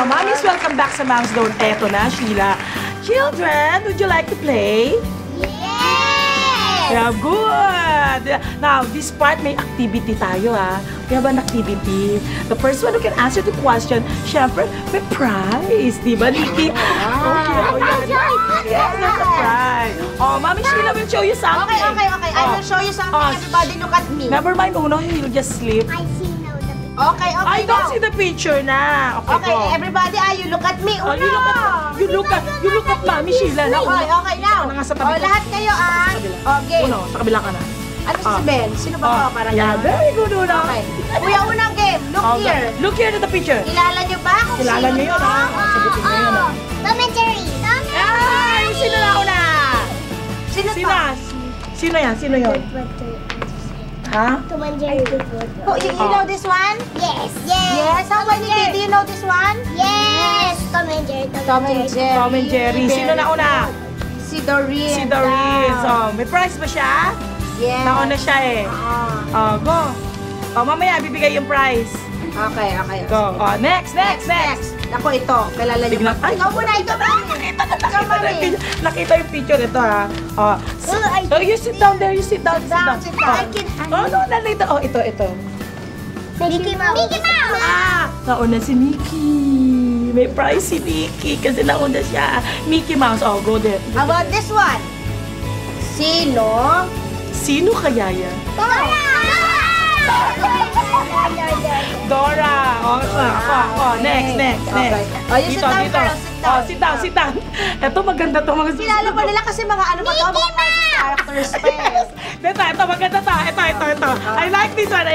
Mommy's welcome back sa Mom's Zone. Eto na, Sheila. Children, would you like to play? Yes! Yeah, good! Now, this part may activity tayo, ha? We have an activity. The first one who can answer the question, syempre, may prize. Diba, Nikki? Okay, oh, yeah. Yes, there's a prize. Oh, Mommy Sheila will show you something. Okay. I will show you something. Everybody look at me. Never mind, Uno, he'll just sleep. I see now the picture. Okay, I don't see the picture na. Okay, go. everybody, you look at me. Oh, you look at Mommy Sheila na. Okay, now. Lahat kayo, Okay. Uno, sa kabila ka na. Ano si Ben? Sino ba ito? Yeah, very good, Uno. Okay. Kuya, unang game. Look here. Look here to the picture. Kilala niyo ba kung Kilala niyo yun, ha? Sagutin niyo yun, ha? Tom and Jerry. Ay, sino na una? Sino yan? Sino yun? Ha? Tom and Jerry. Oh, you know this one? Yes. Yes. How many do you know this one? Yes. Tom and Jerry. Tom and Jerry. Sino na una? Si Doreen. Si Doreen. So, may prize ba siya? Yes. Nauna siya eh. Go. Mamaya, bibigay yung prize. Okay. Go. Next. Ako ito. Kilala niyo ba? Ikaw muna. Nakita yung picture ito, ha? So, you sit down there. Sit down. No, ito. Mickey Mouse. Nauna si Mickey. May prize si Mickey kasi nauna siya. Mickey Mouse. Go there. How about this one? Sino kaya yan? Dora! Ako. Next. You sit down. Sit down. Ito maganda to mga susunod. Kilala pa nila kasi mga mga characters pa eh. Ito, maganda to. Ito. I like this one.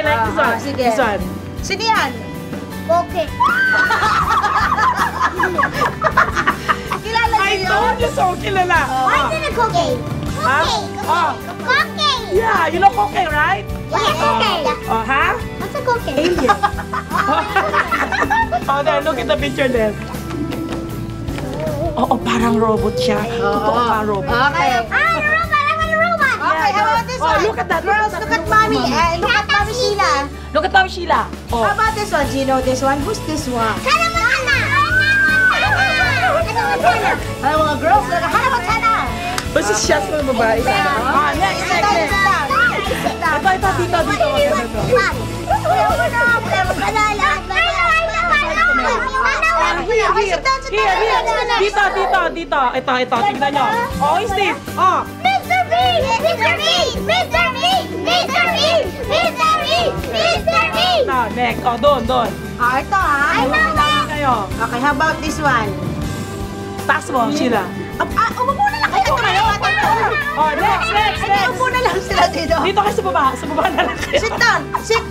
Sige. This one. Sino yan? Okay. Kilala I niyo told you so, kilala. Why is it a cookie? Cookie. Yeah, you know Coke, right? Yes, cookie. Ha? What's a cookie? Alien. There, look at the picture there. Parang robot siya. Totoo parang robot. Okay. I'm a robot. Okay, how about this one? Look at that. Girls, look at Mommy. Look at Mommy Sheila. Look at Mommy Sheila. How about this one? Do you know this one? Who's this one? Hannah Montana. Hello, mga girls. Hannah Montana. Basta siya sa babae. Next. Ito, dito. Dito. Ito, tignan nyo. Who's this? Mr. Bean! Next. Doon. Ito Kayo. Okay, how about this one? Taas mo, Sheila. Umupo na lang kayo. Next. Umupo na lang sila dito. Dito kayo sa baba. Sa baba na lang kayo. Sit down. Sit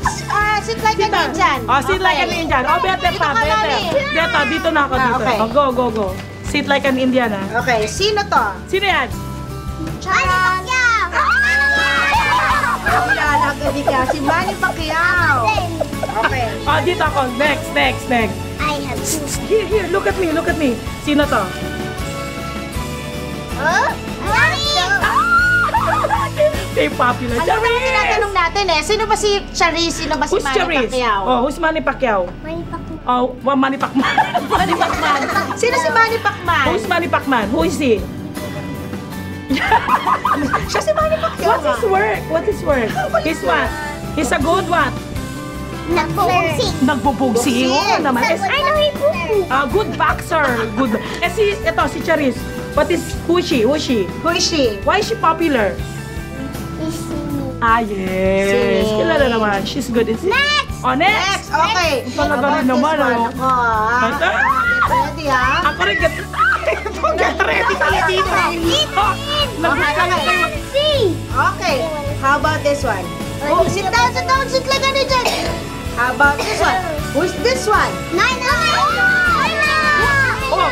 like an Indian. Sit like an Indian. Better pa. Dito na ako dito. Okay. Go. Sit like an Indian, ha? Okay, sino to? Sino yan? Manny Pacquiao! Si Manny Pacquiao. Okay. Dito ako. Next. I have two. Here, look at me. Sino to? Very popular. Ano naman tinatanong natin eh? Sino ba si Charis? Sino ba si Manny Pacquiao? Who's Manny Pacquiao? Manny Pacquiao. Manny Pacman. Manny Pacman. Sino si Manny Pacman? Who's Manny Pacman? Who is he? Siya si Manny Pacquiao. What's his work? He's what? He's a good what? Nagbubugsing. Oo naman. I know he poo-poo. Good boxer. Good. Si Charis. Who is she? Who is she? Why is she popular? Yes. Kilala naman. She's good. Next. Okay. Talaga rin naman. Ready ha? Ako rin get ready tayo dito. Okay. How about this one? Sit down. Sit like an Indian. How about this one? Who's this one?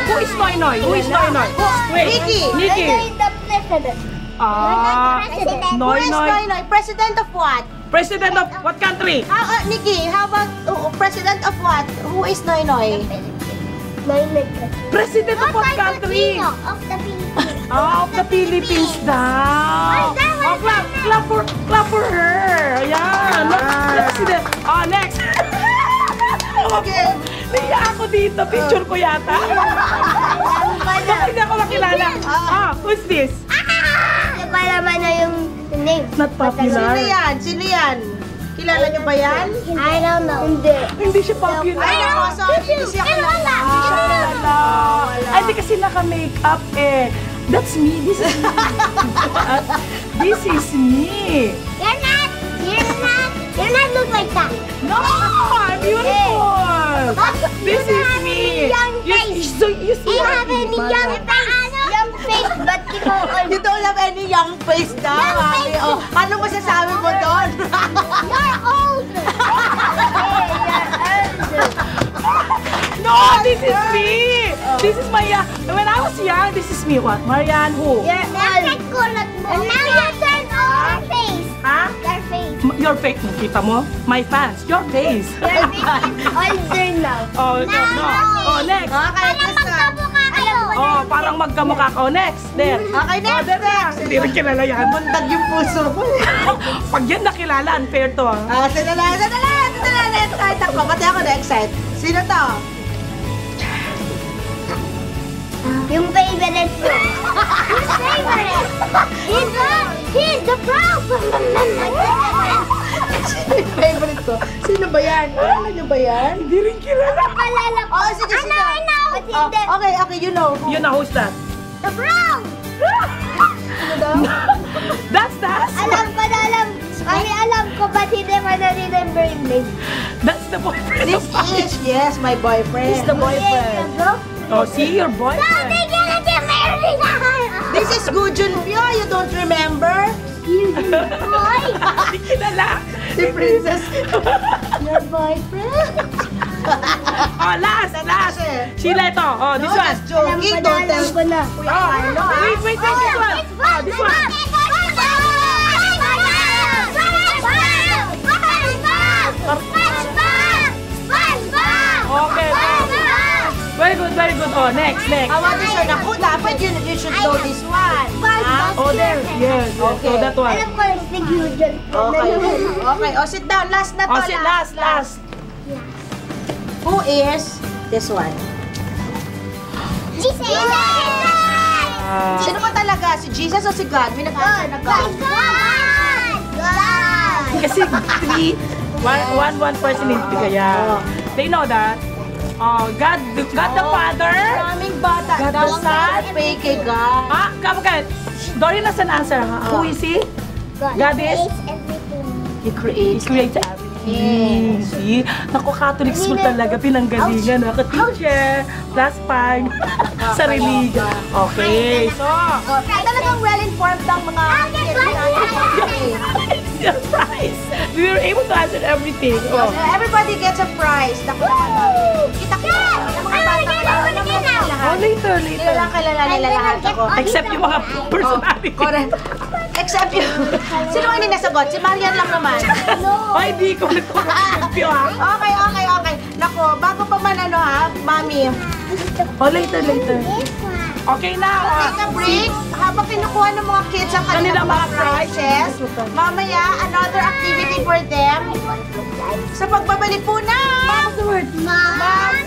Who is Noy? Wait. Nikki. Noy. President of what? President of what country? Nikki, how about president of what? Who is Noy Noy? President of what country? Of the Philippines. Of the Philippines daw. Clap for her. Ayan. President. Next. Naiya ako dito. Picture ko yata. Bakit hindi ako makilala? Who's this? Ano ba naman na yung name? Not popular. Sino yan? Sino yan? Kilala niyo ba yan? I don't know. Hindi. Hindi siya popular. Ay, ako, sorry. Hindi siya kilala. Ay, di kasi naka-makeup eh. That's me. This is me. This is me. You're not look like that. No, I'm beautiful. This is me. You see You have any young face, but you know, You don't have any young face daw. Young face. Mami. Oh, ano masasabi mo doon? you're old. No, this is me. This is my when I was young, this is me. What? Marianne who? You're old. And now you turn old face. Ha? Your face. Your face. Kita mo? My fans. Your face. Your face is older now. Oh, no. Oh, next. Okay, next one. Oh, parang magkamukha ko. Next. There. Okay, next. Next. Hindi rin kilala yan. Bundag yung puso ko. Pag yan nakilala, unfair to. Sandali. Excited ako. Pati ako na-excite. Sino to? Yung favorite ko. His favorite. He's the problem. Sino yung favorite ko? Sino ba yan? Alam niyo ba yan? Hindi rin kilala. Palala ko. Oh, sige. I know. Okay, you know. You know who's that? The brown. Sino daw? That's. Alam ko na alam. Kasi alam ko, ba't hindi ko na-remember yung name? That's the boyfriend This of mine. is, yes, my boyfriend. He's the boyfriend. Oh, see your So, boyfriend. they gonna get married. This is Gu Junpyo. You don't remember? Boy, Hindi kilala. Si Princess. your boyfriend. Oh, last. Sheila ito. Oh, this No, one. just joking. Don't tell. ko na. Oh, wait, this one. Oh, this one. Okay. Very good. Oh, next. What is your naku? Dapat you should know this one. Oh, there. Yes. Okay. Oh, that one. Alam ko, si Gujan. Okay. Oh, sit down. Last na to. Oh, sit last. Who is this one? Jesus! Sino ba talaga? Si Jesus o si God? May nag-answer na God. God! Kasi one person hindi kaya. They know that. Oh, God the Father. Maraming bata. God the Daw Son. fake kay God. Kapag Dory has an answer. Who is he? God is? everything. He He creates. creates everything. See? Naku, Catholic school talaga. Pinanggalingan. Ako, teacher. Plus 5. Sa religion. Okay. So, Talagang well-informed ang mga kids natin. your prize. We were able to answer everything. Oh. Everybody gets a prize. Naku, kita-kita. Ang mga bata alam mo Oh, lahat. later. Kilala nila lahat ako. Except yung mga personality. Correct. Except you. Sino ang hindi nasagot? Si Marian lang naman. Oh, hindi ko nagpapagpyo ha. Okay. Naku, bago pa man Mami. Oh, later. Okay na. Take a break. Habang kinukuha ng mga kids ang kanilang mga prizes, mamaya, another activity for them. Sa pagbabalik po na What's the word? Mom!